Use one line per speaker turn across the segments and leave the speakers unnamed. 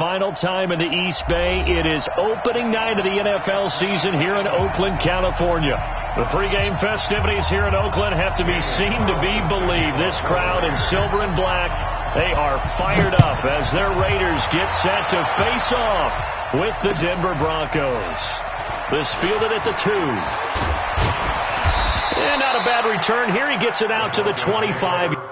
Final time in the East Bay. It is opening night of the NFL season here in Oakland, California. The pregame festivities here in Oakland have to be seen to be believed. This crowd in silver and black, they are fired up as their Raiders get set to face off with the Denver Broncos. This fielded at the 2. And not a bad return here. He gets it out to the 25.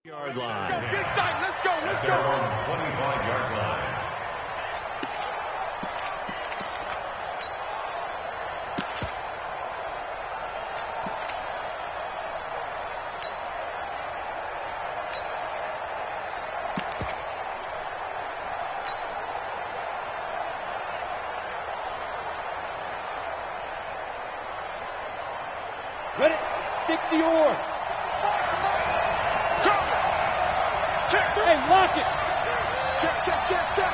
Yard line.
Let's go. 25-yard line.
Ready? 60 or. Hey, lock it. Check. Let's go.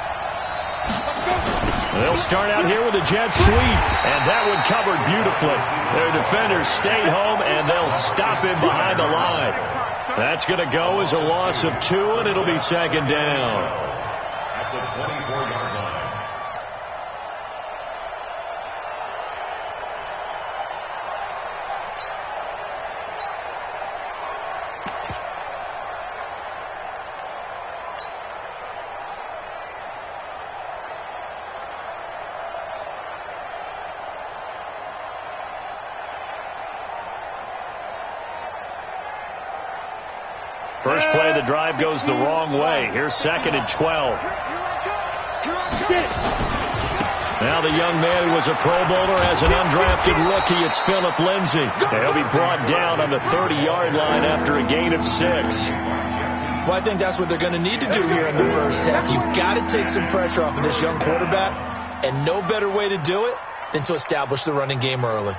They'll start out here with a jet sweep, and that one covered beautifully. Their defenders stayed home, and they'll stop him behind the line. That's going to go as a loss of 2, and it'll be second down.
At the 24-yard line.
First play of the drive goes the wrong way. Here's second and 12. Now the young man who was a Pro Bowler as an undrafted rookie, it's Phillip Lindsay. He'll be brought down on the 30-yard line after a gain of 6.
Well, I think that's what they're going to need to do here in the first half. You've got to take some pressure off of this young quarterback, and no better way to do it than to establish the running game early.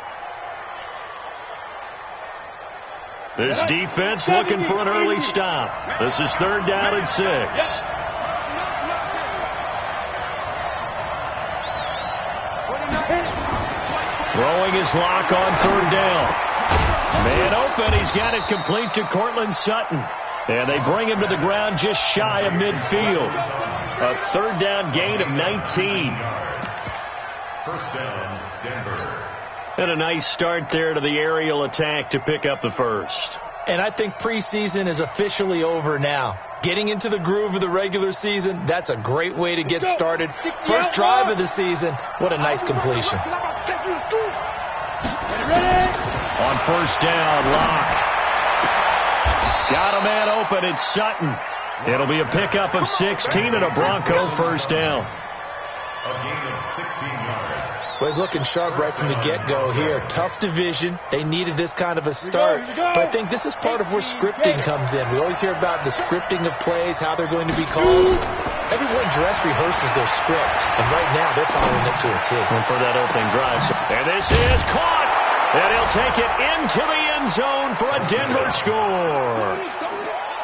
This defense looking for an early stop. This is 3rd down and 6. Throwing his lock on 3rd down. Man open. He's got it complete to Cortland Sutton. And they bring him to the ground just shy of midfield. A 3rd down gain of 19.
First down, Denver.
And a nice start there to the aerial attack to pick up the first.
And I think preseason is officially over now. Getting into the groove of the regular season, that's a great way to get started. First drive of the season, what a nice completion.
On first down, Locke. Got a man open, it's Sutton. It'll be a pickup of 16 and a Bronco first down.
A gain of 16 yards.
Well, he's looking sharp right from the get-go here. Tough division. They needed this kind of a start. But I think this is part of where scripting comes in. We always hear about the scripting of plays, how they're going to be called. Everyone dress rehearses their script. And right now, they're following it to a T.
And for that opening drive. And this is caught. And he'll take it into the end zone for a Denver score.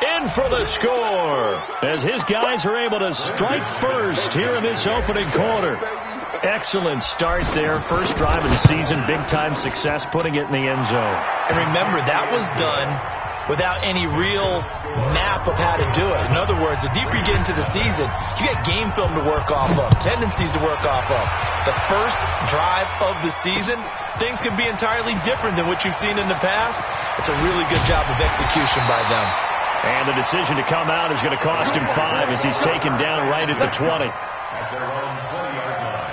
In for the score as his guys are able to strike first here in this opening quarter. Excellent start there. First drive of the season. Big-time success putting it in the end zone.
And remember, that was done without any real map of how to do it. In other words, the deeper you get into the season, you get game film to work off of, tendencies to work off of. The first drive of the season, things can be entirely different than what you've seen in the past. It's a really good job of execution by them.
And the decision to come out is going to cost him 5 as he's taken down right at the 20.
At their own 20-yard line.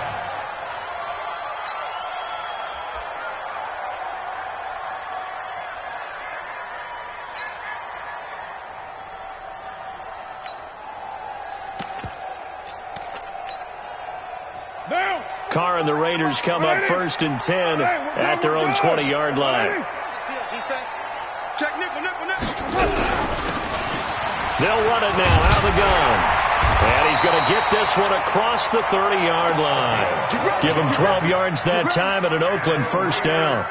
Carr and the Raiders come up 1st and 10 at their own 20-yard line. They'll run it now out of the gun. And he's going to get this one across the 30-yard line. Give him 12 yards that time at an Oakland 1st down.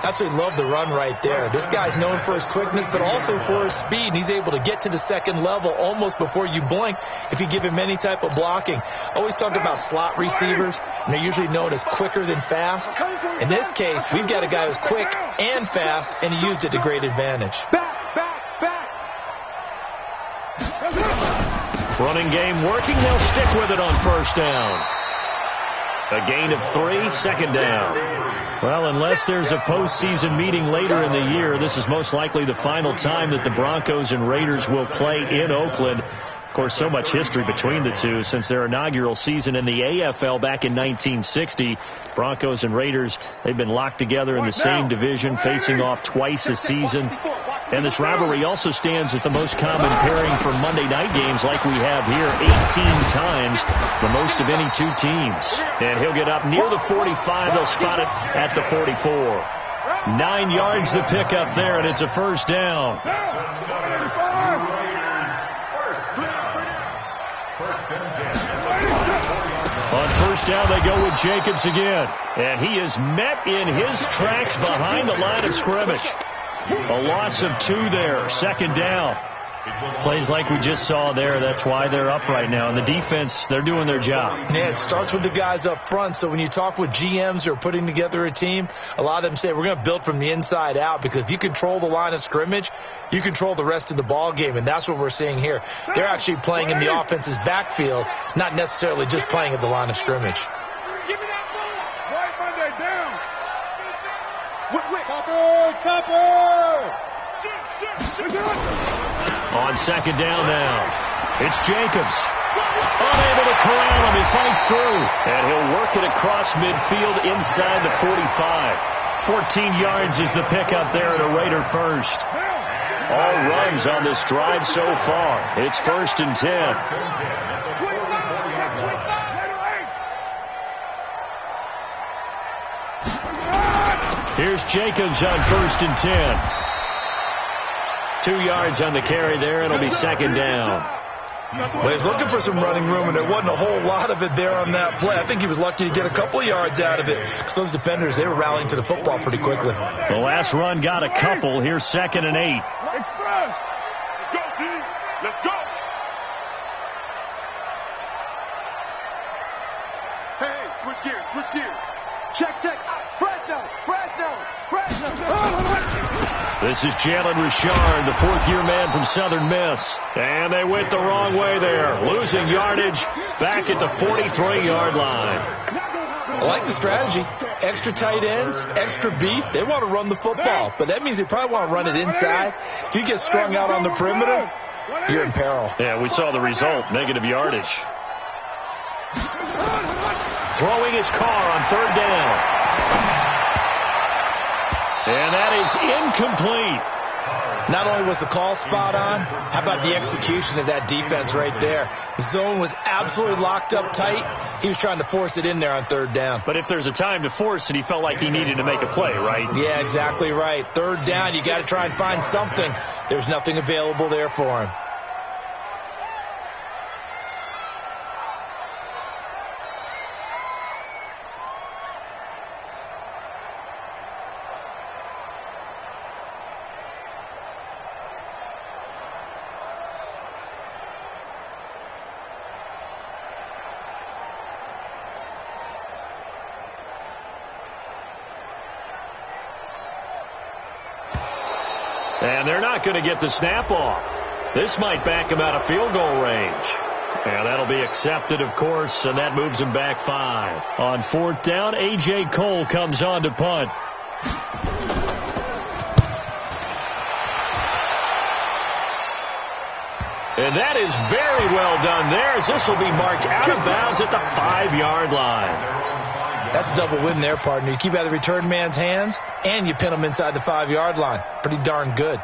Absolutely love the run right there. This guy's known for his quickness, but also for his speed. And he's able to get to the second level almost before you blink if you give him any type of blocking. Always talk about slot receivers, and they're usually known as quicker than fast. In this case, we've got a guy who's quick and fast, and he used it to great advantage.
Running game working. They'll stick with it on 1st down. A gain of 3, 2nd down. Well, unless there's a postseason meeting later in the year, this is most likely the final time that the Broncos and Raiders will play in Oakland. Of course, so much history between the two since their inaugural season in the AFL back in 1960. Broncos and Raiders, they've been locked together in the same division, facing off twice a season. And this rivalry also stands as the most common pairing for Monday night games like we have here, 18 times, the most of any two teams. And he'll get up near the 45. They'll spot it at the 44. 9 yards to pick up there, and it's a 1st down. On 1st down, they go with Jacobs again. And he is met in his tracks behind the line of scrimmage. A loss of 2 there, 2nd down. Plays like we just saw there, that's why they're up right now. And the defense, they're doing their job.
Yeah, it starts with the guys up front. So when you talk with GMs who are putting together a team, a lot of them say we're going to build from the inside out, because if you control the line of scrimmage, you control the rest of the ball game, and that's what we're seeing here. They're actually playing in the offense's backfield, not necessarily just playing at the line of scrimmage.
On 2nd down now, it's Jacobs. Unable to corral him, he fights through. And he'll work it across midfield inside the 45. 14 yards is the pickup there at a Raider 1st. All runs on this drive so far. It's 1st and 10. Here's Jacobs on 1st and 10. 2 yards on the carry there. It'll be 2nd down.
Well, he's looking for some running room, and there wasn't a whole lot of it there on that play. I think he was lucky to get a couple of yards out of it, because those defenders, they were rallying to the football pretty quickly.
The last run got a couple. Here's 2nd and 8.
Let's go, team. Let's go. Hey, switch gears. Check. Fresno.
This is Jalen Richard, the 4th-year man from Southern Miss. And they went the wrong way there, losing yardage back at the 43-yard line.
I like the strategy. Extra tight ends, extra beef. They want to run the football, but that means they probably want to run it inside. If you get strung out on the perimeter, you're in peril.
Yeah, we saw the result, negative yardage. Throwing his Carr on 3rd down. And that is incomplete.
Not only was the call spot on, how about the execution of that defense right there? The zone was absolutely locked up tight. He was trying to force it in there on 3rd down.
But if there's a time to force it, he felt like he needed to make a play, right?
Yeah, exactly right. 3rd down, you got to try and find something. There's nothing available there for him.
And they're not going to get the snap off. This might back him out of field goal range. And that'll be accepted, of course, and that moves him back 5. On 4th down, A.J. Cole comes on to punt. And that is very well done there, as this will be marked out of bounds at the 5-yard line.
That's a double win there, partner. You keep out of the return man's hands, and you pin him inside the 5-yard line. Pretty darn good.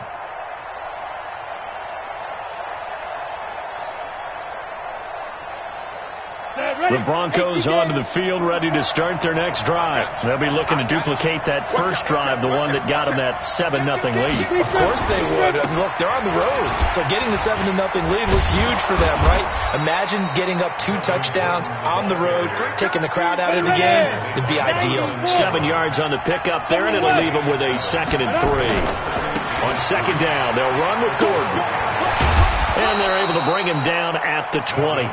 Set,
The Broncos onto the field, ready to start their next drive. They'll be looking to duplicate that first drive, the one that got them that 7-0 lead.
Of course they would. I mean, look, they're on the road, so getting the 7-0 lead was huge for them, right? Imagine getting up 2 touchdowns on the road, taking the crowd out of the game. It'd be ideal.
7 yards on the pickup there, and it'll leave them with a 2nd and 3. On 2nd down, they'll run with Gordon. And they're able to bring him down at the 20.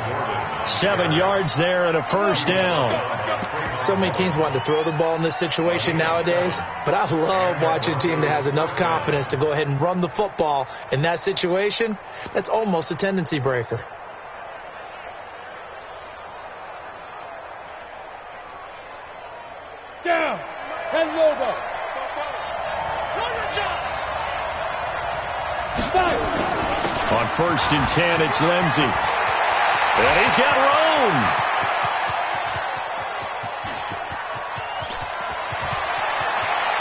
7 yards there and a first down.
So many teams want to throw the ball in this situation nowadays, but I love watching a team that has enough confidence to go ahead and run the football in that situation. That's almost a tendency breaker.
Down. 10 over.
On 1st and 10, it's Lindsey. And he's got room.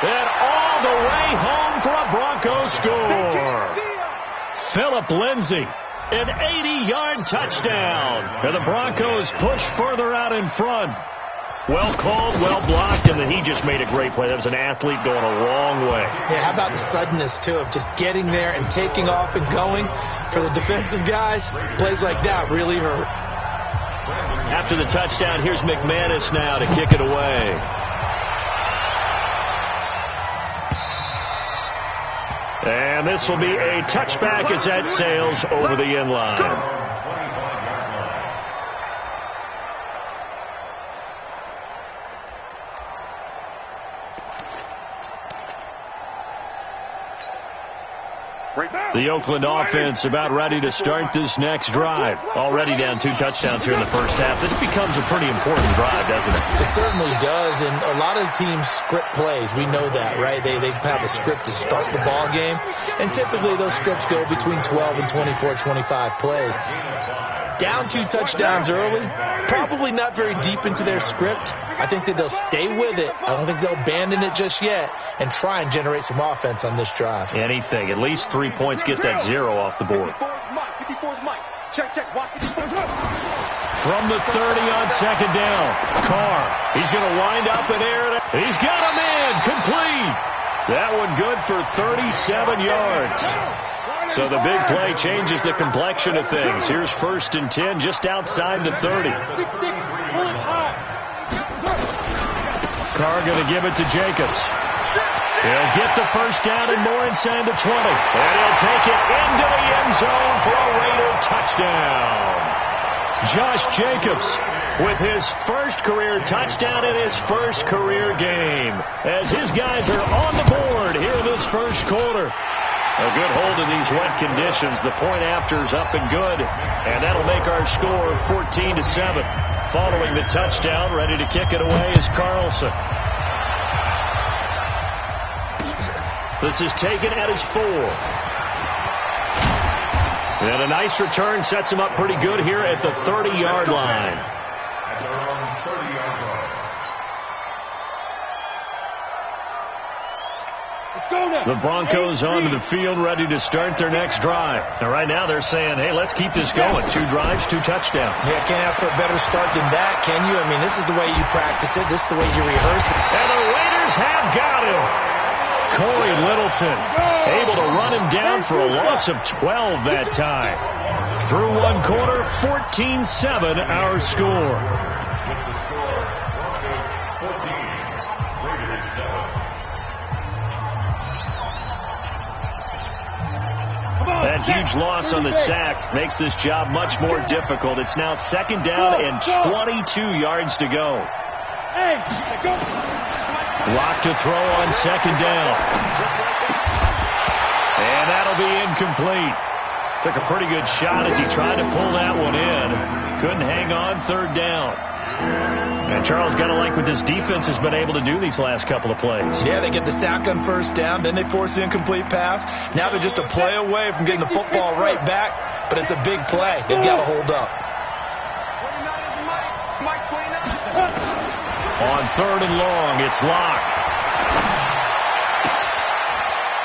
And all the way home for a Broncos score. Philip Lindsey, an 80-yard touchdown. And the Broncos push further out in front. Well called, well blocked, and then he just made a great play. That was an athlete going a long way.
Yeah, how about the suddenness, too, of just getting there and taking off and going? For the defensive guys, plays like that really hurt.
After the touchdown, here's McManus now to kick it away. And this will be a touchback as that sails over the end line. The Oakland offense about ready to start this next drive. Already down 2 touchdowns here in the first half. This becomes a pretty important drive, doesn't it?
It certainly does, and a lot of teams script plays. We know that, right? They have a script to start the ball game, and typically those scripts go between 12 and 24, 25 plays. Down 2 touchdowns early, probably not very deep into their script. I think that they'll stay with it. I don't think they'll abandon it just yet and try and generate some offense on this drive.
Anything. At least 3 points, get that 0 off the board. From the 30 on 2nd down, Carr. He's going to wind up in air. He's got him in. Complete. That one good for 37 yards. So the big play changes the complexion of things. Here's 1st and 10 just outside the 30. Carr going to give it to Jacobs. He'll get the first down and more inside the 20. And he'll take it into the end zone for a Raider touchdown. Josh Jacobs with his first career touchdown in his first career game. As his guys are on the board here in this first quarter. A good hold in these wet conditions. The point after's up and good. And that'll make our score 14-7. Following the touchdown, ready to kick it away is Carlson. This is taken at his 4. And a nice return sets him up pretty good here at the 30-yard line.
At their own 30-yard line.
The Broncos onto the field, ready to start their next drive. Now, right now, they're saying, hey, let's keep this going. 2 drives, 2 touchdowns.
Yeah, can't ask for a better start than that, can you? I mean, this is the way you practice it. This is the way you rehearse it.
And the Raiders have got him. Corey Littleton able to run him down for a loss of 12 that time. Through 1 quarter, 14-7 our score.
With the score, Broncos 14, Raiders 7.
That huge loss on the sack makes this job much more difficult. It's now 2nd down and 22 yards to go. Lock to throw on 2nd down. And that'll be incomplete. Took a pretty good shot as he tried to pull that one in. Couldn't hang on 3rd down. And Charles, got to like what this defense has been able to do these last couple of plays.
Yeah, they get the sack on 1st down, then they force the incomplete pass. Now they're just a play away from getting the football right back, but it's a big play. They've got to hold up.
On 3rd and long, it's Locke.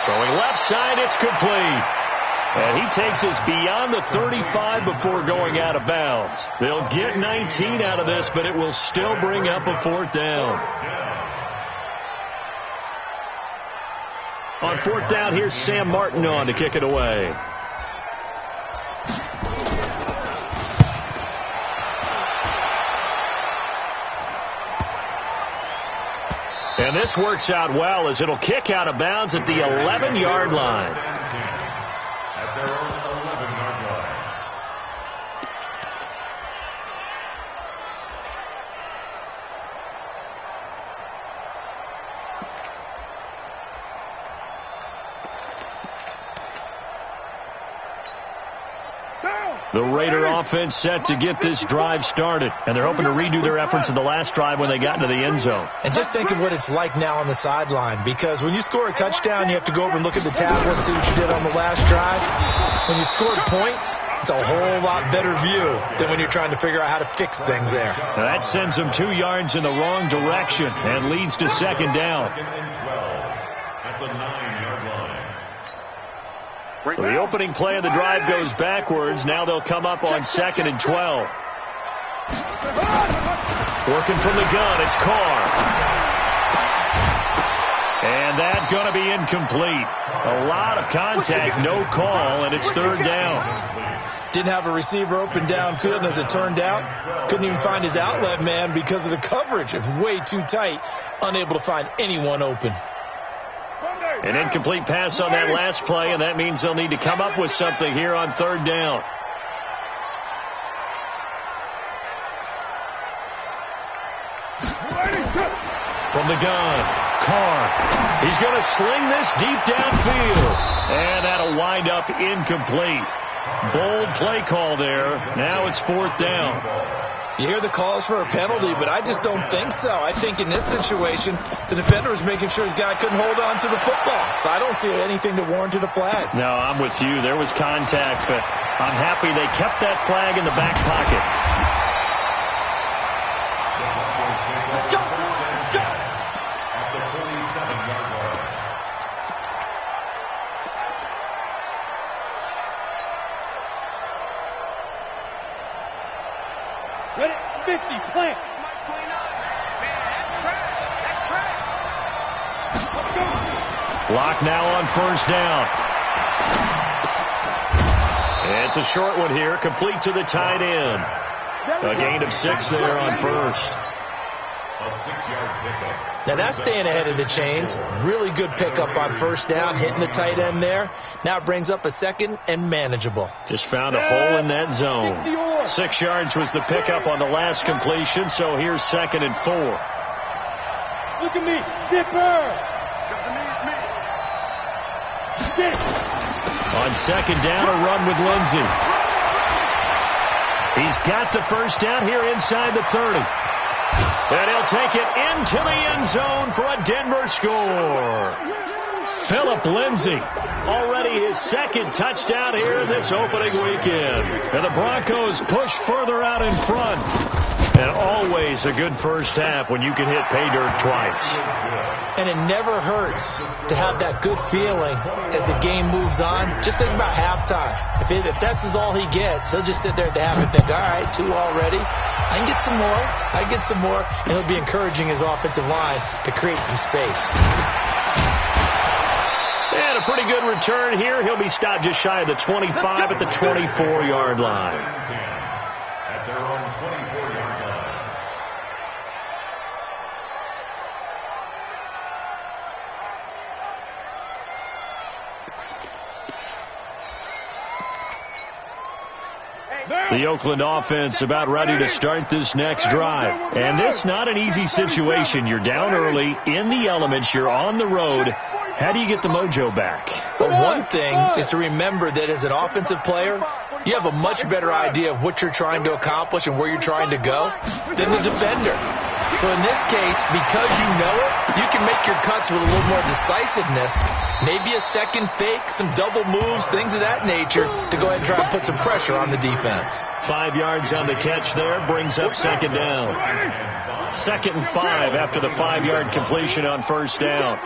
Throwing left side, it's complete. And he takes us beyond the 35 before going out of bounds. They'll get 19 out of this, but it will still bring up a fourth down. On fourth down, here's Sam Martin on to kick it away. And this works out well as it'll kick out of bounds at the 11-yard line.
At their own 11-yard line.
The Raider offense set to get this drive started, and they're hoping to redo their efforts in the last drive when they got into the end zone.
And just think of what it's like now on the sideline, because when you score a touchdown, you have to go over and look at the tablet and see what you did on the last drive. When you scored points, it's a whole lot better view than when you're trying to figure out how to fix things there.
Now that sends them 2 yards in the wrong direction and leads to second down.
Second and 12 at the 9-yard line.
So the opening play of the drive goes backwards. Now they'll come up on second and 12. Working from the gun, it's Carr. And that's going to be incomplete. A lot of contact, no call, and it's third down.
Didn't have a receiver open downfield, and as it turned out, couldn't even find his outlet man because of the coverage. It was way too tight, unable to find anyone open.
An incomplete pass on that last play, and that means they'll need to come up with something here on third down. From the gun, Carr. He's going to sling this deep downfield, and that'll wind up incomplete. Bold play call there. Now it's fourth down.
You hear the calls for a penalty, but I just don't think so. I think in this situation, the defender was making sure his guy couldn't hold on to the football. So I don't see anything to warrant a flag.
No, I'm with you. There was contact, but I'm happy they kept that flag in the back pocket.
Let's go. Let's go. At the 47-yard line.
Ready? 50, plant.
Block now on first down. It's a short one here, complete to the tight end. A gain of 6 there on first.
A 6-yard pickup.
Now that's staying ahead of the chains. Really good pickup on first down, hitting the tight end there. Now it brings up a second and manageable.
Just found a hole in that zone. 6 yards was the pickup on the last completion, so here's second and 4.
Look at me, Dipper.
On second down, a run with Lindsey. He's got the first down here inside the 30. And he'll take it into the end zone for a Denver score. Phillip Lindsey, already his second touchdown here in this opening weekend. And the Broncos push further out in front. And always a good first half when you can hit pay dirt twice.
And it never hurts to have that good feeling as the game moves on. Just think about halftime. If that's all he gets, he'll just sit there at the half and think, all right, 2 already. I can get some more. I can get some more. And he'll be encouraging his offensive line to create some space.
And a pretty good return here. He'll be stopped just shy of the 25 at the 24-yard line.
At their own 24-yard line.
The Oakland offense about ready to start this next drive. And this not an easy situation. You're down early, in the elements, you're on the road. How do you get the mojo back?
Well, one thing is to remember that as an offensive player, you have a much better idea of what you're trying to accomplish and where you're trying to go than the defender. So in this case, because you know it, you can make your cuts with a little more decisiveness. Maybe a second fake, some double moves, things of that nature to go ahead and try and put some pressure on the defense.
5 yards on the catch there, brings up second down. 2nd and 5 after the 5-yard completion on first down.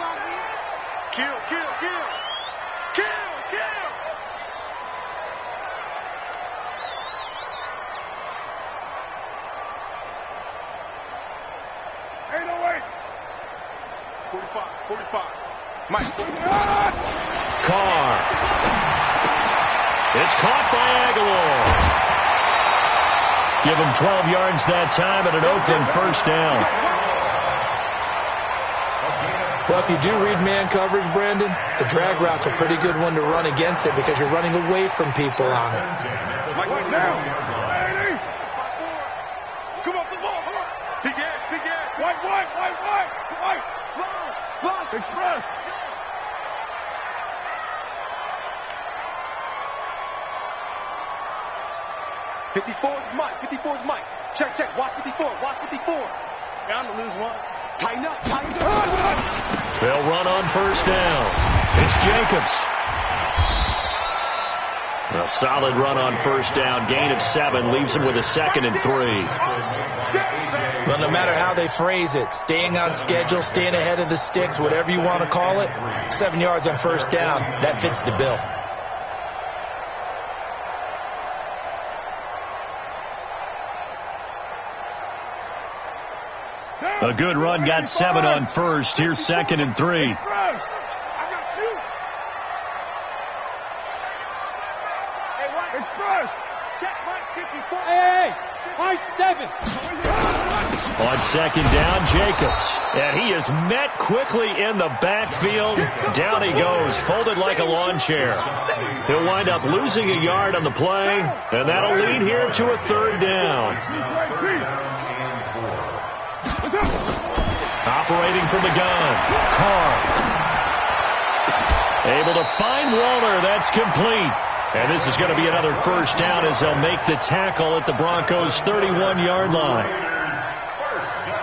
45. Mike.
Carr. It's caught by Aguilar. Give him 12 yards that time and an Oakland first down.
Well, if you do read man coverage, Brandon, the drag route's a pretty good one to run against it because you're running away from people on it.
Mike, now. Come off the ball. Big ass. White. Flash. Express. Mike. 54's Mike. Check. Watch 54. Bound to lose one. Tighten up.
They'll run on first down. It's Jacobs. A solid run on first down. Gain of 7 leaves him with a 2nd and 3.
Well, no matter how they phrase it, staying on schedule, staying ahead of the sticks, whatever you want to call it, 7 yards on first down, that fits the bill.
A good run got 7 on first. Here's 2nd and 3.
Hey, my 7.
On 2nd down, Jacobs. And he is met quickly in the backfield. Down he goes, folded like a lawn chair. He'll wind up losing a yard on the play, and that'll lead here to a 3rd down. Operating from the gun, Carr. Able to find Waller. That's complete. And this is going to be another first down as they'll make the tackle at the Broncos' 31-yard line.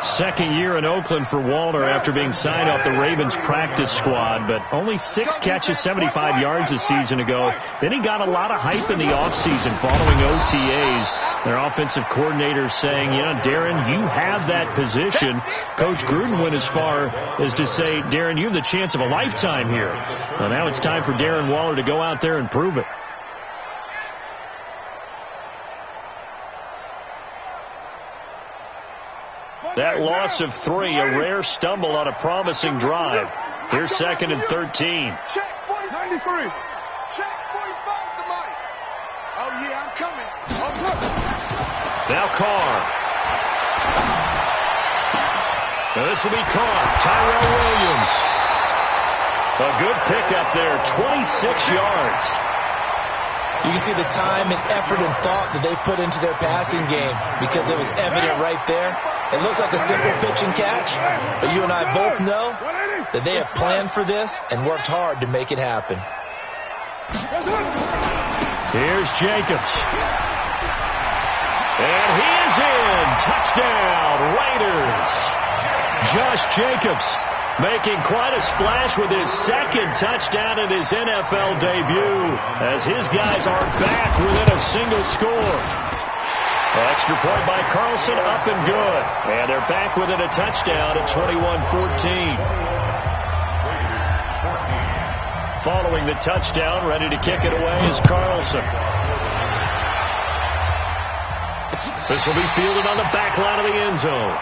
2nd year in Oakland for Waller after being signed off the Ravens practice squad, but only 6 catches, 75 yards a season ago. Then he got a lot of hype in the offseason following OTAs. Their offensive coordinator saying, Darren, you have that position. Coach Gruden went as far as to say, Darren, you have the chance of a lifetime here. Well, now it's time for Darren Waller to go out there and prove it. That loss of 3, a rare stumble on a promising drive. Here's 2nd and 13.
Check 93. Check 45 to Mike. Oh, yeah, I'm coming.
Now Carr. Now this will be caught. Tyrell Williams. A good pickup there, 26 yards.
You can see the time and effort and thought that they put into their passing game because it was evident right there. It looks like a simple pitch and catch, but you and I both know that they have planned for this and worked hard to make it happen.
Here's Jacobs. And he is in. Touchdown, Raiders. Josh Jacobs making quite a splash with his 2nd touchdown in his NFL debut as his guys are back within a single score. Extra point by Carlson, up and good. And they're back within a touchdown at 21-14. Following the touchdown, ready to kick it away is Carlson. This will be fielded on the back line of the end zone.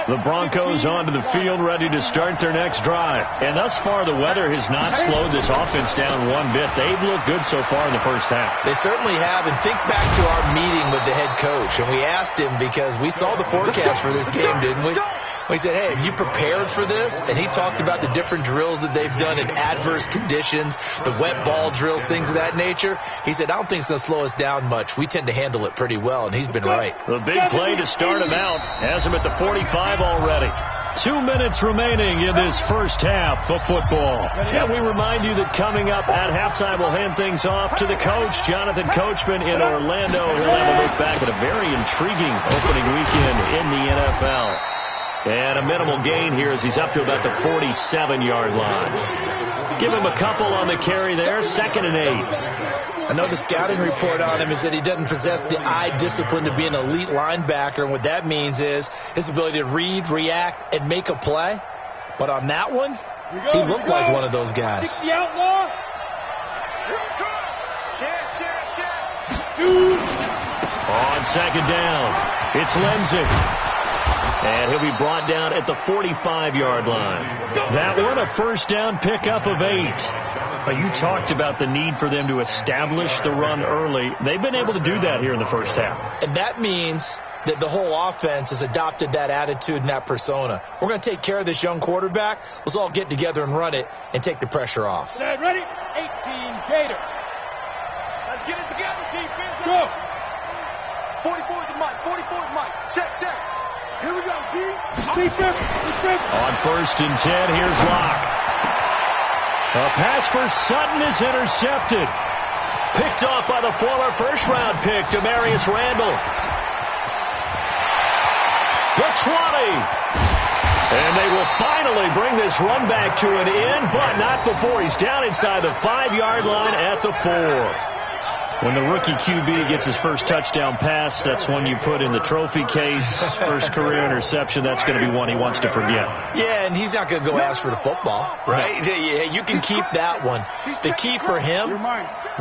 The Broncos onto the field, ready to start their next drive. And thus far, the weather has not slowed this offense down one bit. They've looked good so far in the first half.
They certainly have. And think back to our meeting with the head coach. And we asked him because we saw the forecast for this game, didn't we? We said, hey, have you prepared for this? And he talked about the different drills that they've done in adverse conditions, the wet ball drills, things of that nature. He said, I don't think it's going to slow us down much. We tend to handle it pretty well, and he's been right.
The big play to start him out has him at the 45 already. 2 minutes remaining in this first half of football. And we remind you that coming up at halftime, we'll hand things off to the coach, Jonathan Coachman in Orlando. He'll have a look back at a very intriguing opening weekend in the NFL. And a minimal gain here as he's up to about the 47-yard line. Give him a couple on the carry there, 2nd and 8.
I know the scouting report on him is that he doesn't possess the eye discipline to be an elite linebacker, and what that means is his ability to read, react, and make a play. But on that one, he looked like one of those guys.
60 outlaw.
On second down, it's Lenzik. And he'll be brought down at the 45-yard line. That one, a first down pickup of 8. You talked about the need for them to establish the run early. They've been able to do that here in the first half.
And that means that the whole offense has adopted that attitude and that persona. We're going to take care of this young quarterback. Let's all get together and run it and take the pressure off.
Ready? 18 Gator. Let's get it together, defense. Go.
44 to Mike. 44 to Mike. Check. Here we go, D.
Defense.
On first and 10, here's Locke. A pass for Sutton is intercepted. Picked off by the former first-round pick, Demarius Randall. The 20. And they will finally bring this run back to an end, but not before he's down inside the 5-yard line at the 4. When the rookie QB gets his first touchdown pass, that's one you put in the trophy case. First career interception, that's going to be one he wants to forget.
Yeah, and he's not going to go ask for the football, right? Yeah, you can keep that one. The key for him,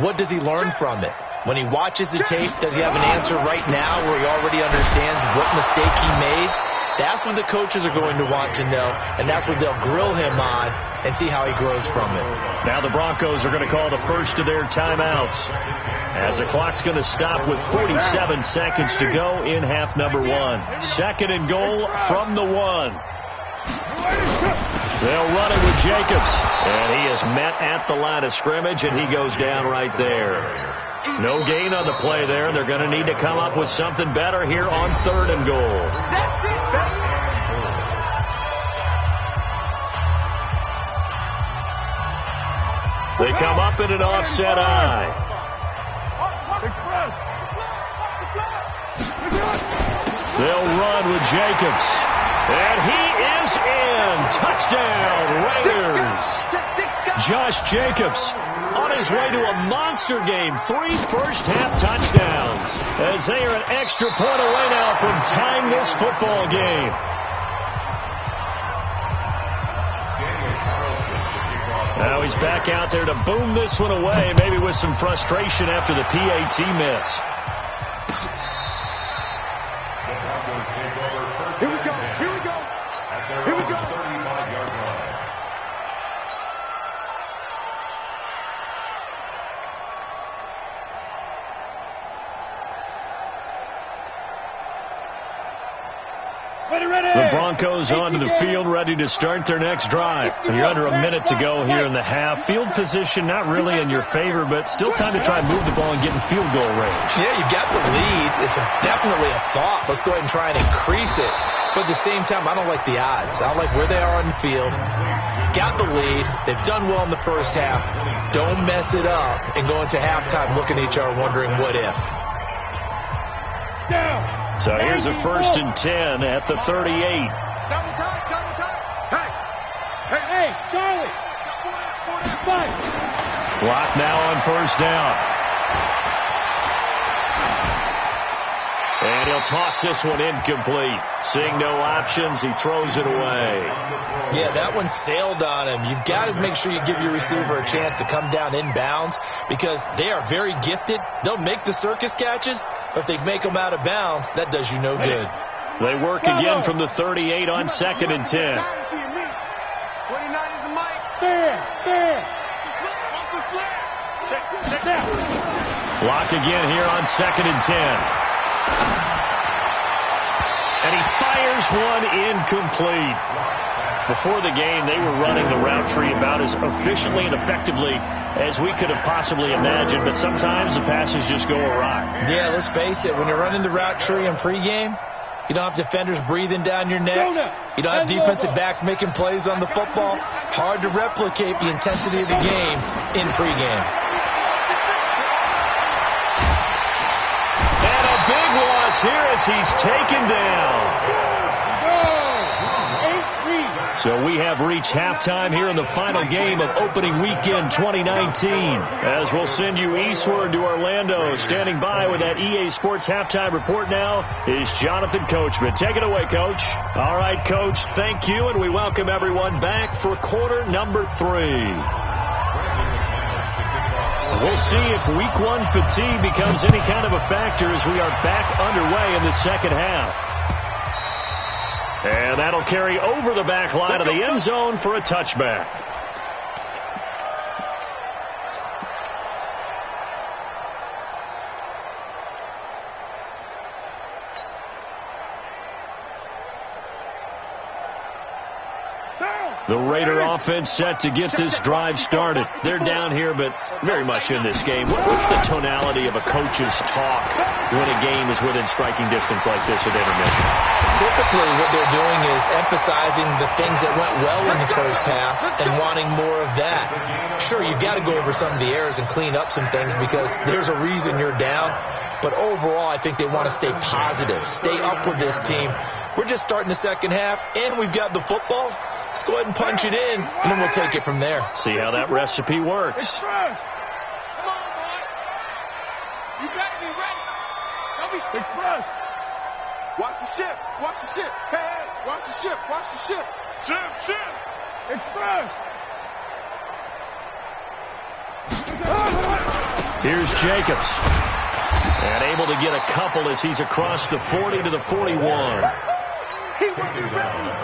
what does he learn from it? When he watches the tape, does he have an answer right now where he already understands what mistake he made? That's what the coaches are going to want to know, and that's what they'll grill him on and see how he grows from it.
Now the Broncos are going to call the first of their timeouts, as the clock's going to stop with 47 seconds to go in half number 1. Second and goal from the 1. They'll run it with Jacobs, and he is met at the line of scrimmage, and he goes down right there. No gain on the play there. They're going to need to come up with something better here on third and goal.
That's it, baby.
They come up in an offset eye. They'll run with Jacobs. And he is in. Touchdown, Raiders. Josh Jacobs on his way to a monster game. 3 first-half touchdowns as they are an extra point away now from tying this football game. Now he's back out there to boom this one away, maybe with some frustration after the PAT miss.
Here we go. Here we go. 35-yard line.
The Broncos onto the field, ready to start their next drive. And you're under a minute to go here in the half. Field position not really in your favor, but still time to try and move the ball and get in field goal range.
Yeah, you got the lead. It's definitely a thought. Let's go ahead and try and increase it. But at the same time, I don't like the odds. I don't like where they are on the field. Got the lead. They've done well in the first half. Don't mess it up and go into halftime looking at each other wondering what if.
So here's a first and 10 at the 38.
Double time.
Hey, Charlie.
Block now on first down. And he'll toss this one incomplete. Seeing no options, he throws it away.
Yeah, that one sailed on him. You've got to make sure you give your receiver a chance to come down inbounds because they are very gifted. They'll make the circus catches, but if they make them out of bounds, that does you no good.
They work again from the 38 on second and 10.
29 is the mic.
There.
Block again here on second and 10. And he fires one incomplete. Before the game, they were running the route tree about as efficiently and effectively as we could have possibly imagined, but sometimes the passes just go awry.
Yeah, let's face it, when you're running the route tree in pregame, you don't have defenders breathing down your neck. You don't have defensive backs making plays on the football. Hard to replicate the intensity of the game in pregame.
And a big loss here as he's taken down. So we have reached halftime here in the final game of opening weekend 2019. As we'll send you eastward to Orlando. Standing by with that EA Sports halftime report now is Jonathan Coachman. Take it away, Coach. All right, Coach, thank you, and we welcome everyone back for quarter number 3. We'll see if week 1 fatigue becomes any kind of a factor as we are back underway in the second half. And that'll carry over the back line of the end zone for a touchback. The Raider offense set to get this drive started. They're down here, but very much in this game. What's the tonality of a coach's talk when a game is within striking distance like this with intermission?
Typically, what they're doing is emphasizing the things that went well in the first half and wanting more of that. Sure, you've got to go over some of the errors and clean up some things because there's a reason you're down. But overall, I think they want to stay positive, stay up with this team. We're just starting the second half, and we've got the football. Let's go ahead and punch it in, and then we'll take it from there.
See how that recipe works.
Come on, boy. You better be ready. Don't be express.
Watch the ship. Watch the ship. Hey, watch the ship. Watch the ship. Ship.
Express.
Here's Jacobs. And able to get a couple as he's across the 40 to the 41.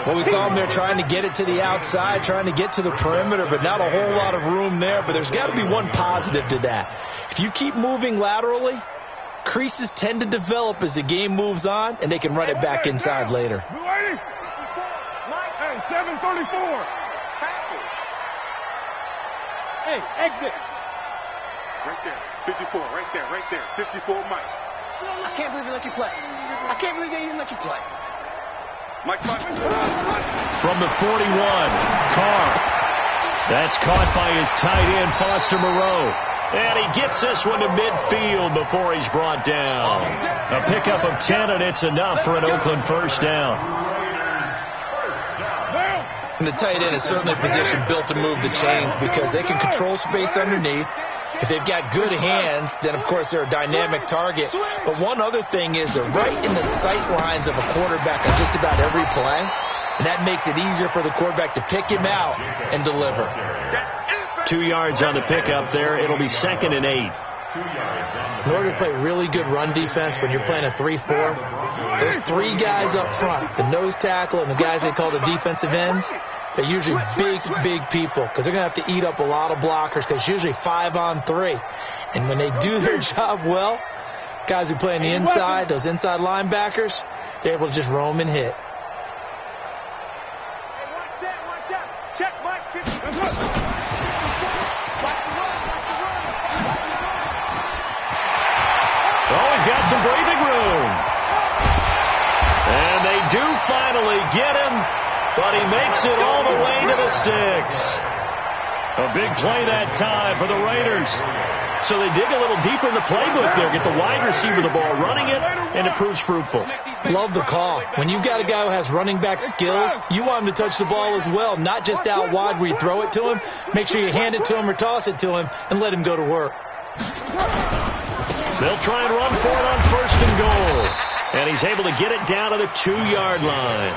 Well, we saw him there trying to get it to the outside, trying to get to the perimeter, but not a whole lot of room there. But there's got to be one positive to that. If you keep moving laterally, creases tend to develop as the game moves on, and they can run it back inside later.
Hey, 734.
Tackle.
Hey, exit.
Right there. 54. Right there. 54, Mike.
I can't believe they let you play. I can't believe they even let you play.
Mike.
From the 41, Carr. That's caught by his tight end, Foster Moreau. And he gets this one to midfield before he's brought down. A pickup of 10, and it's enough for an Oakland first down.
And the tight end is certainly a position built to move the chains because they can control space underneath. If they've got good hands, then, of course, they're a dynamic target. But one other thing is they're right in the sight lines of a quarterback on just about every play. And that makes it easier for the quarterback to pick him out and deliver.
2 yards on the pickup there. It'll be 2nd and 8.
In order to play really good run defense when you're playing a 3-4, those 3 guys up front, the nose tackle and the guys they call the defensive ends, they're usually big people because they're going to have to eat up a lot of blockers because it's usually 5-on-3. And when they do their job well, guys who play on the inside, those inside linebackers, they're able to just roam and hit.
Watch out. Check, Mike. 50. Watch the run.
Oh, he's got some breathing room. And they do finally get him, but he makes it all the way to the 6. A big play that time for the Raiders. So they dig a little deeper in the playbook there, get the wide receiver the ball, running it, and it proves fruitful.
Love the call. When you've got a guy who has running back skills, you want him to touch the ball as well, not just out wide where you throw it to him. Make sure you hand it to him or toss it to him and let him go to work.
They'll try and run for it on 1st and goal. And he's able to get it down to the 2-yard line.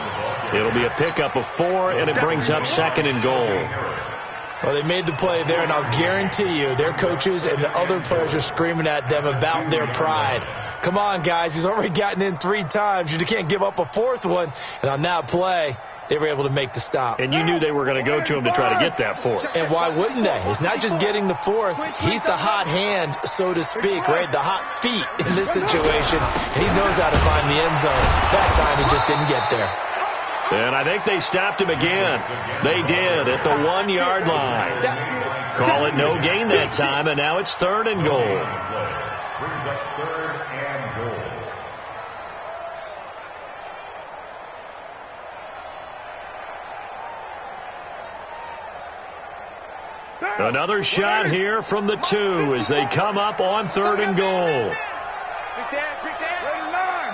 It'll be a pickup of 4, and it brings up 2nd and goal.
Well, they made the play there, and I'll guarantee you their coaches and the other players are screaming at them about their pride. Come on, guys. He's already gotten in 3 times. You can't give up a 4th one. And on that play, they were able to make the stop.
And you knew they were going to go to him to try to get that 4th.
And why wouldn't they? It's not just getting the 4th. He's the hot hand, so to speak, right? The hot feet in this situation. And he knows how to find the end zone. That time he just didn't get there.
And I think they stopped him again. They did at the 1-yard line. Call it no gain that time, and now it's 3rd and goal.
Brings up 3rd and goal.
Another shot here from the 2 as they come up on 3rd and goal.
Big Dan.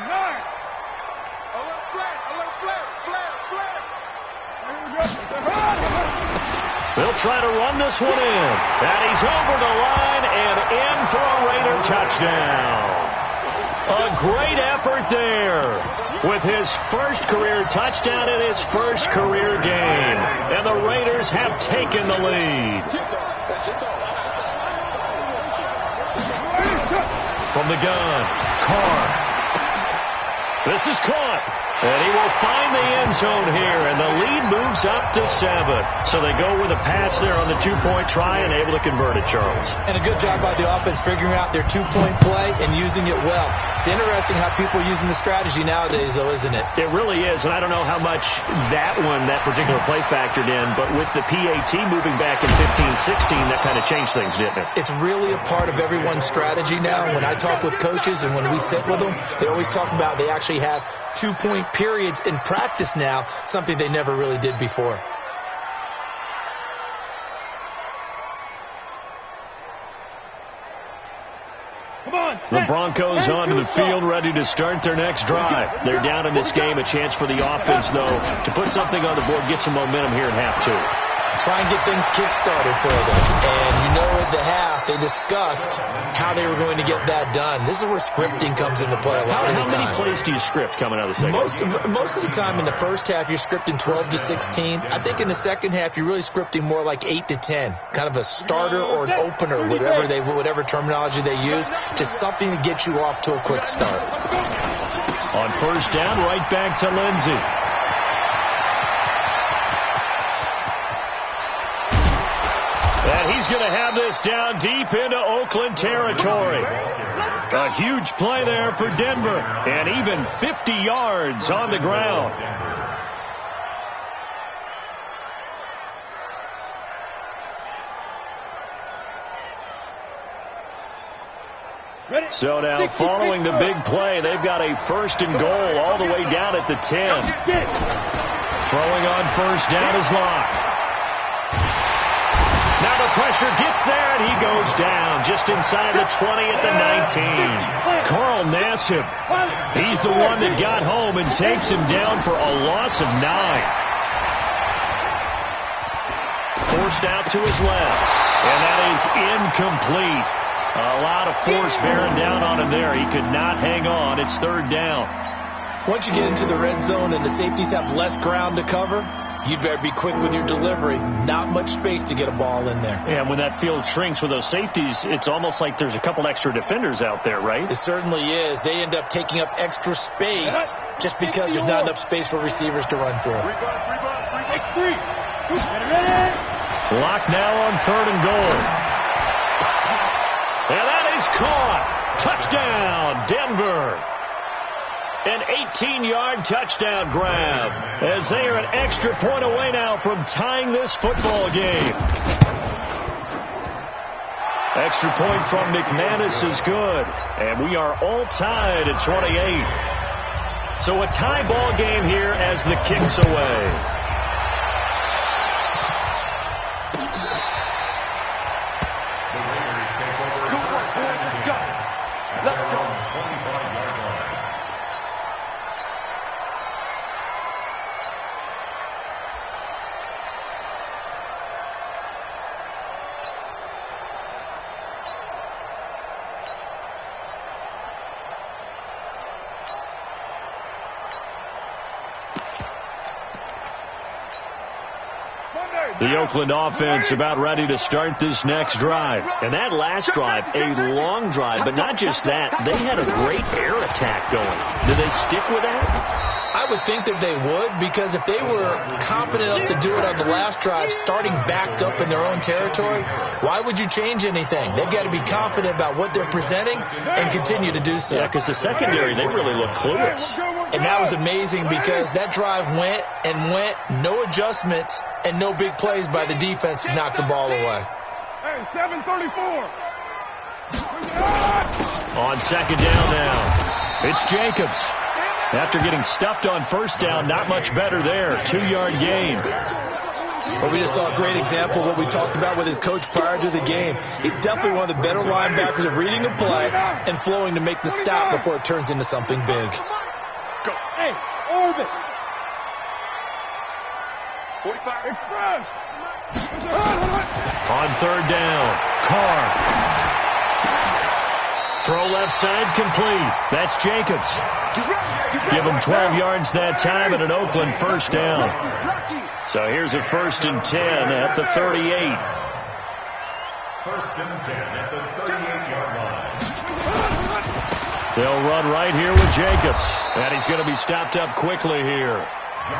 9. A little flat. Here we go.
He'll try to run this one in. And he's over the line and in for a Raider touchdown. A great effort there with his first career touchdown in his first career game. And the Raiders have taken the lead. From the gun, Carr. This is caught. And he will find the end zone here, and the lead moves up to 7. So they go with a pass there on the two-point try and able to convert it, Charles.
And a good job by the offense figuring out their two-point play and using it well. It's interesting how people are using the strategy nowadays, though, isn't it?
It really is, and I don't know how much that particular play factored in, but with the PAT moving back in 15-16, that kind of changed things, didn't it?
It's really a part of everyone's strategy now. When I talk with coaches and when we sit with them, they always talk about they actually have two-point periods in practice now, something they never really did before.
The Broncos onto the field, ready to start their next drive. They're down in this game. A chance for the offense, though, to put something on the board, get some momentum here in half 2.
Try and get things kick-started for them. And you know at the half, they discussed how they were going to get that done. This is where scripting comes into play a lot of the time.
How many plays do you script coming out of the second?
Most of the time in the first half, you're scripting 12 to 16. I think in the second half, you're really scripting more like 8 to 10. Kind of a starter or an opener, whatever terminology they use. Just something to get you off to a quick start.
On first down, right back to Lindsey. And he's going to have this down deep into Oakland territory. A huge play there for Denver. And even 50 yards on the ground. So now following the big play, they've got a first and goal all the way down at the 10. Throwing on first down is Locke. Now the pressure gets there, and he goes down just inside the 20 at the 19. Carl Nassib, he's the one that got home and takes him down for a loss of 9. Forced out to his left, and that is incomplete. A lot of force bearing down on him there. He could not hang on. It's third down.
Once you get into the red zone and the safeties have less ground to cover, you'd better be quick with your delivery. Not much space to get a ball in there.
Yeah, when that field shrinks with those safeties, it's almost like there's a couple extra defenders out there, right?
It certainly is. They end up taking up extra space just because there's not enough space for receivers to run through.
Lock now on third and goal. And that is caught. Touchdown, Denver. An 18-yard touchdown grab as they are an extra point away now from tying this football game. Extra point from McManus is good, and we are all tied at 28. So a tie ball game here as the kick's away. The Oakland offense about ready to start this next drive. And that last drive, a long drive, but not just that. They had a great air attack going. Did they stick with that?
I would think that they would, because if they were confident enough to do it on the last drive, starting backed up in their own territory, why would you change anything? They've got to be confident about what they're presenting and continue to do so.
Yeah, because the secondary, they really look clueless.
And that was amazing because that drive went and went, no adjustments, and no big plays by the defense to knock the ball away.
Hey, 7:34.
On second down now, it's Jacobs. After getting stuffed on first down, not much better there. 2-yard gain.
Well, we just saw a great example of what we talked about with his coach prior to the game. He's definitely one of the better linebackers of reading a play and flowing to make the stop before it turns into something big.
Go. Hey, orbit. 45. Express.
On third down, Carr. Throw left side complete. That's Jacobs. Give him 12 yards that time and an Oakland first down. So here's a 1st and 10 at the 38.
1st and 10 at the 38-yard line.
They'll run right here with Jacobs. And he's going to be stopped up quickly here.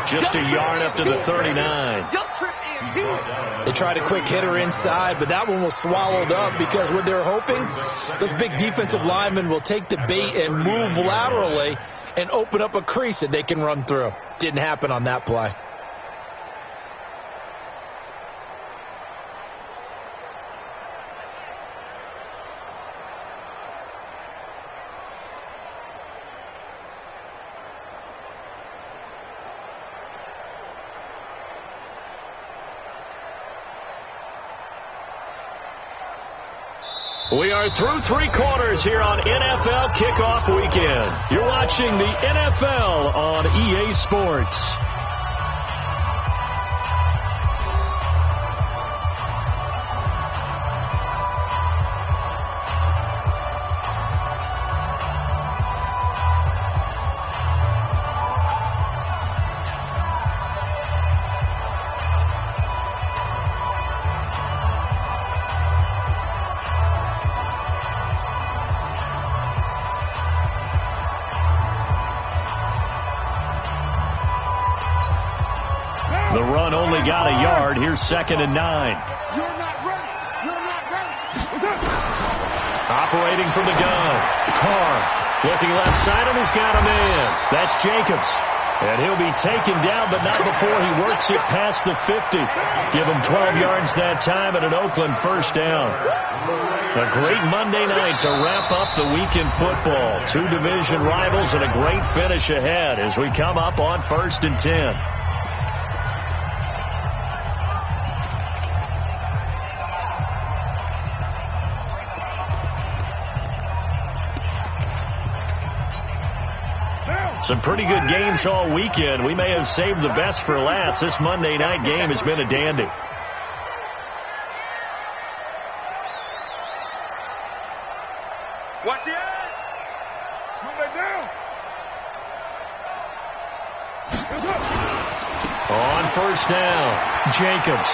Just a yard up to the 39.
They tried a quick hitter inside, but that one was swallowed up because what they're hoping, those big defensive linemen will take the bait and move laterally and open up a crease that they can run through. Didn't happen on that play.
We are through 3 quarters here on NFL Kickoff Weekend. You're watching the NFL on EA Sports. The run only got a yard. Here's 2nd and 9.
You're not ready. You're not ready.
Operating from the gun. Carr looking left side, and he's got a man. That's Jacobs. And he'll be taken down, but not before he works it past the 50. Give him 12 yards that time and an Oakland first down. A great Monday night to wrap up the week in football. 2 division rivals and a great finish ahead as we come up on 1st and 10. Some pretty good games all weekend. We may have saved the best for last. This Monday night game has been a dandy.
Watch the edge. Move it down.
On first down, Jacobs.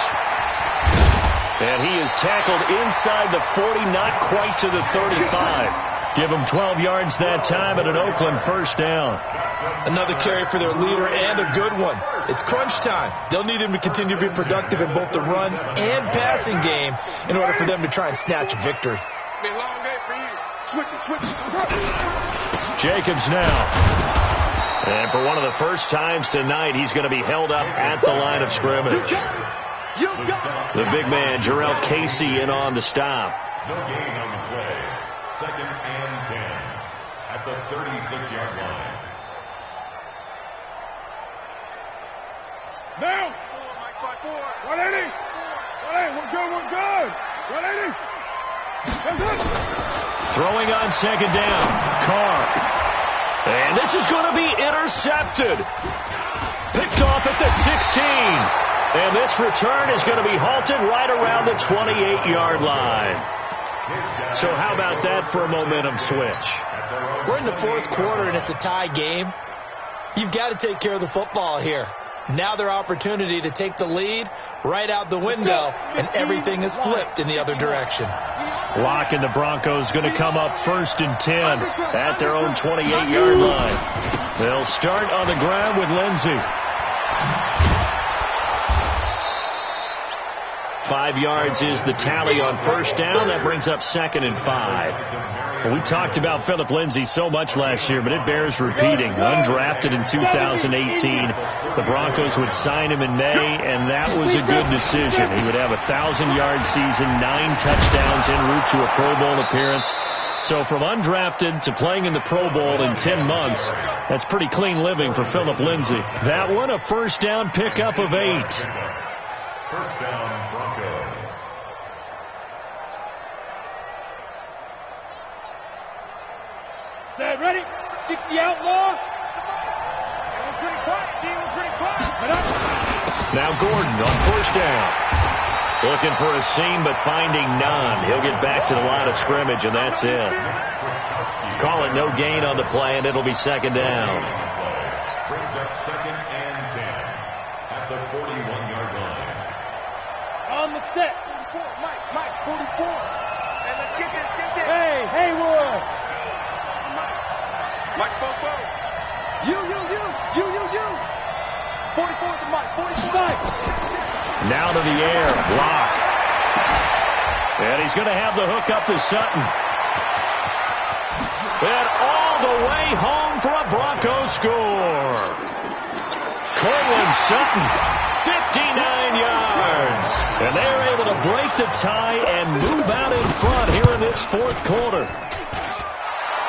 And he is tackled inside the 40, not quite to the 35. Give him 12 yards that time and an Oakland first down.
Another carry for their leader and a good one. It's crunch time. They'll need him to continue to be productive in both the run and passing game in order for them to try and snatch a victory.
It's been a long day for you. Switch it.
Jacobs now. And for one of the first times tonight, he's going to be held up at the line of scrimmage. The big man, Jarrell Casey, in on the stop.
No gain on the play. 2nd and 10 at the 36-yard line.
Now. 180. 180. We're good. 180. That's it.
Throwing on 2nd down. Carr. And this is going to be intercepted. Picked off at the 16. And this return is going to be halted right around the 28-yard line. So how about that for a momentum switch?
We're in the 4th quarter, and it's a tie game. You've got to take care of the football here. Now their opportunity to take the lead right out the window, and everything is flipped in the other direction.
Locke and the Broncos going to come up 1st and 10 at their own 28-yard line. They'll start on the ground with Lindsey. 5 yards is the tally on first down. That brings up 2nd and 5. Well, we talked about Phillip Lindsay so much last year, but it bears repeating. Undrafted in 2018. The Broncos would sign him in May, and that was a good decision. He would have a 1,000-yard season, 9 touchdowns en route to a Pro Bowl appearance. So from undrafted to playing in the Pro Bowl in 10 months, that's pretty clean living for Phillip Lindsay. That one, a first down pickup of 8.
First down, Broncos.
Set, ready? 60 outlaw. We're pretty quiet, team. We're pretty quiet.
Now Gordon on first down. Looking for a seam, but finding none. He'll get back to the line of scrimmage, and that's it. Call it no gain on the play, and it'll be second down.
Brings up 2nd and 10 at the 41-yard line.
On the set.
44, Mike, 44. And let's get this.
Hey, Haywood.
Mike, Bobo. You. 44 to Mike, 44.
Now to the air, block. And he's going to have the hook up to Sutton. And all the way home for a Broncos score. Cortland Sutton, 59 yards. And they're able to break the tie and move out in front here in this fourth quarter.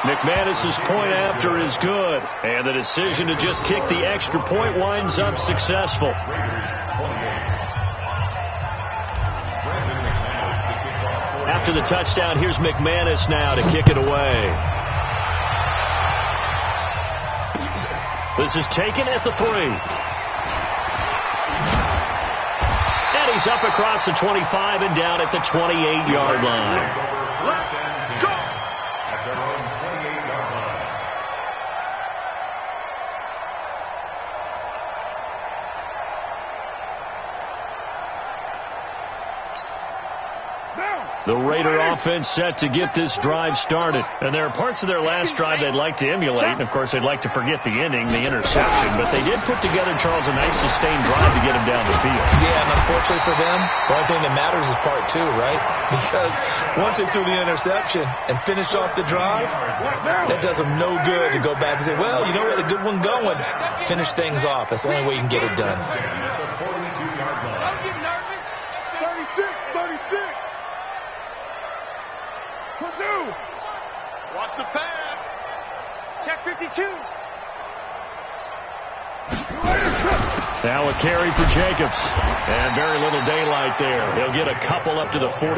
McManus's point after is good, and the decision to just kick the extra point winds up successful. After the touchdown, here's McManus now to kick it away. This is taken at the 3. And he's up across the 25 and down at the 28-yard line.
Let's go! At their own 28-yard line.
The Raider offense set to get this drive started. And there are parts of their last drive they'd like to emulate. And, of course, they'd like to forget the ending, the interception. But they did put together, Charles, a nice sustained drive to get him down the field.
Yeah, and unfortunately for them, the only thing that matters is part 2, right? Because once they threw the interception and finished off the drive, that does them no good to go back and say, well, you know what, a good one going. Finish things off. That's the only way you can get it done.
Don't get nervous.
36. Purdue. Watch the pass.
Check 52.
Now a carry for Jacobs. And very little daylight there. He'll get a couple up to the 44.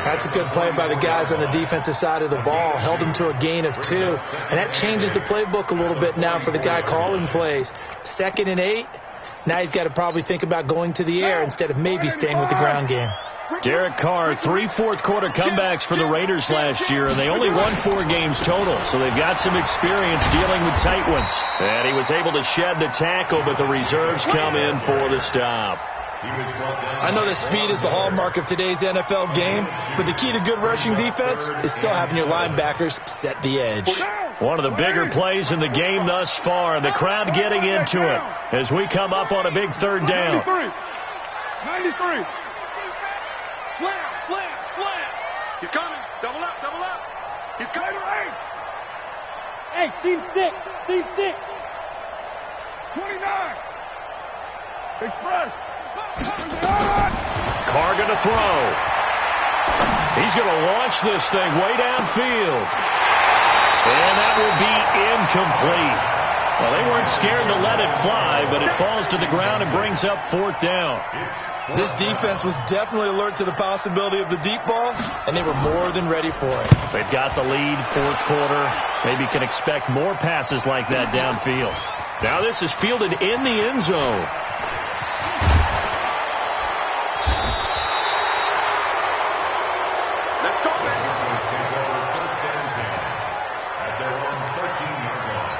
That's a good play by the guys on the defensive side of the ball. Held him to a gain of 2. And that changes the playbook a little bit now for the guy calling plays. 2nd and 8. Now he's got to probably think about going to the air instead of maybe staying with the ground game.
Derek Carr, 3 fourth-quarter comebacks for the Raiders last year, and they only won 4 games total, so they've got some experience dealing with tight ones. And he was able to shed the tackle, but the reserves come in for the stop.
I know that speed is the hallmark of today's NFL game, but the key to good rushing defense is still having your linebackers set the edge.
One of the bigger plays in the game thus far, and the crowd getting into it as we come up on a big 3rd down.
93. Slam. He's coming. Double up. He's coming.
Hey, seam 6.
29. Express.
Carr going to throw. He's going to launch this thing way downfield. And that will be incomplete. Well, they weren't scared to let it fly, but it falls to the ground and brings up 4th down.
This defense was definitely alert to the possibility of the deep ball, and they were more than ready for it.
They've got the lead, 4th quarter. Maybe can expect more passes like that downfield. Now this is fielded in the end zone.
Let's go, baby.
At their own 13-yard line.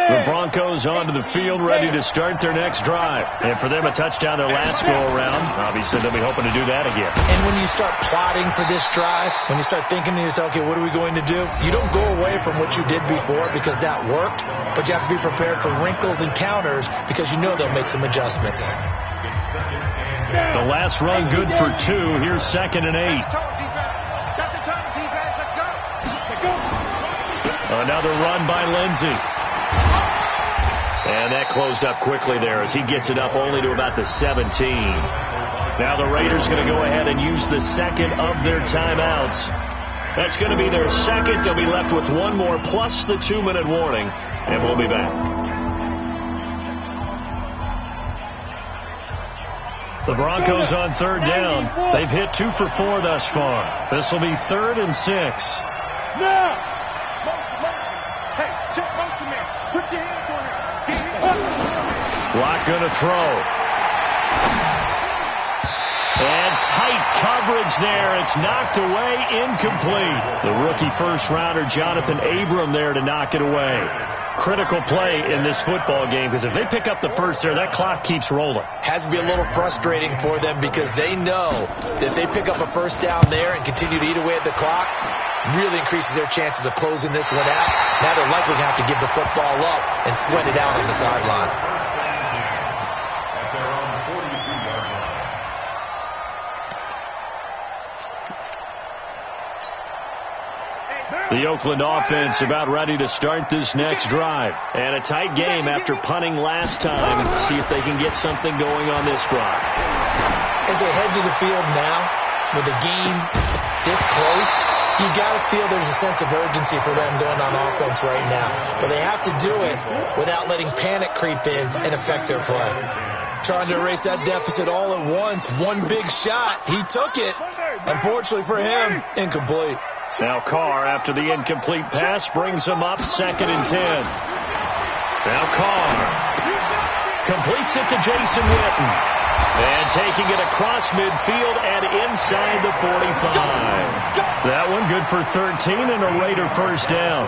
The Broncos onto the field, ready to start their next drive. And for them, a touchdown their last go-around. Obviously, they'll be hoping to do that again.
And when you start plotting for this drive, when you start thinking to yourself, okay, what are we going to do? You don't go away from what you did before because that worked, but you have to be prepared for wrinkles and counters because you know they'll make some adjustments.
The last run good for 2. Here's 2nd and 8.
Set the tone, defense. Let's go.
Another run by Lindsey. And that closed up quickly there as he gets it up only to about the 17. Now the Raiders going to go ahead and use the 2nd of their timeouts. That's going to be their 2nd. They'll be left with 1 more plus the 2-minute warning. And we'll be back. The Broncos on 3rd down. They've hit 2 for 4 thus far. This will be 3rd and 6.
Now. your man. Put your hands on him.
Lock going to throw. And tight coverage there. It's knocked away, incomplete. The rookie first-rounder, Jonathan Abram, there to knock it away. Critical play in this football game, because if they pick up the first there, that clock keeps rolling.
Has to be a little frustrating for them because they know that if they pick up a first down there and continue to eat away at the clock, really increases their chances of closing this one out. Now they're likely going to have to give the football up and sweat it out on the sideline.
The Oakland offense about ready to start this next drive. And a tight game after punting last time. See if they can get something going on this drive.
As they head to the field now, with the game this close, you got to feel there's a sense of urgency for them going on offense right now. But they have to do it without letting panic creep in and affect their play. Trying to erase that deficit all at once. One big shot. He took it. Unfortunately for him, incomplete.
Now Carr, after the incomplete pass, brings him up 2nd and 10. Now Carr completes it to Jason Witten. And taking it across midfield and inside the 45. That one good for 13 and a Raider first down.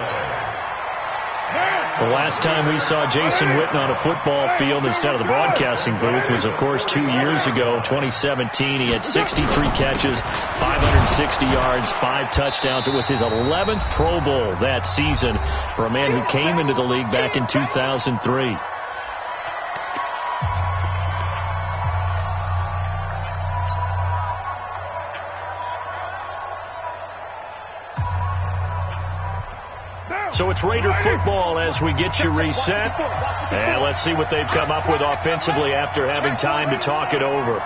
The last time we saw Jason Witten on a football field instead of the broadcasting booth was, of course, 2 years ago, 2017. He had 63 catches, 560 yards, 5 touchdowns. It was his 11th Pro Bowl that season for a man who came into the league back in 2003. So it's Raider football as we get you reset. And let's see what they've come up with offensively after having time to talk it over.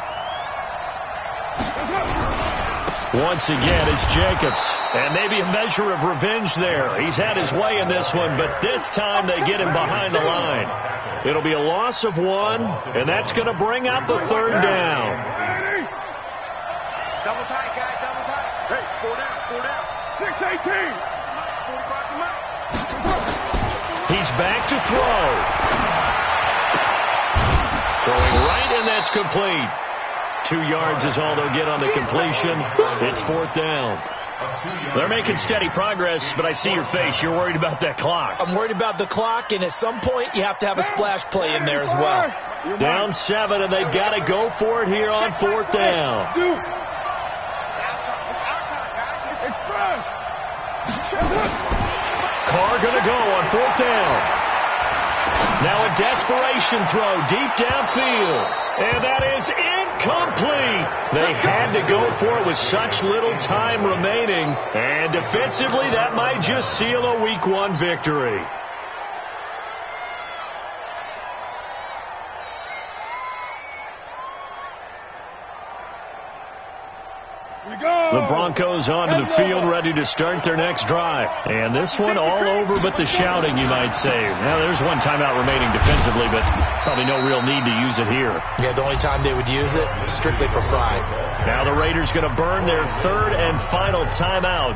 Once again, it's Jacobs. And maybe a measure of revenge there. He's had his way in this one, but this time they get him behind the line. It'll be a loss of 1, and that's going to bring out the 3rd down.
Double tight, guys, double tight. Hey, 4 down. 6-18.
He's back to throw. Throwing right, and that's complete. 2 yards is all they'll get on the completion. It's 4th down. They're making steady progress, but I see your face. You're worried about that clock.
I'm worried about the clock, and at some point you have to have a splash play in there as well.
Down 7, and they've got to go for it here on 4th down. Carr going to go on 4th down. Now a desperation throw deep downfield. And that is incomplete. They had to go for it with such little time remaining. And defensively, that might just seal a Week 1 victory. The Broncos onto the field, ready to start their next drive. And this one all over but the shouting, you might say. Now, there's one timeout remaining defensively, but probably no real need to use it here.
Yeah, the only time they would use it, strictly for pride.
Now the Raiders going to burn their 3rd and final timeout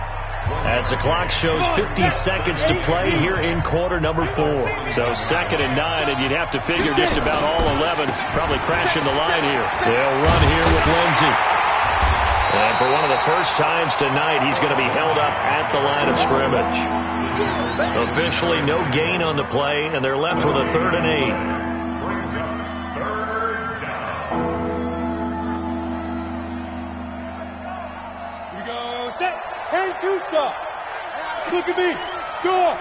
as the clock shows 50 seconds to play here in quarter number 4. So 2nd and 9, and you'd have to figure just about all 11 probably crashing the line here. They'll run here with Lindsey. And for one of the first times tonight, he's going to be held up at the line of scrimmage. Officially no gain on the play, and they're left with a 3rd and 8.
We go set. Turn 2 stop. Look at me. Door.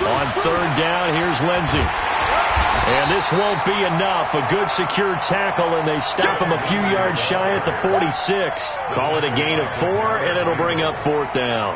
On 3rd down, here's Lindsey. And this won't be enough. A good secure tackle, and they stop him a few yards shy at the 46. Call it a gain of 4, and it'll bring up 4th down.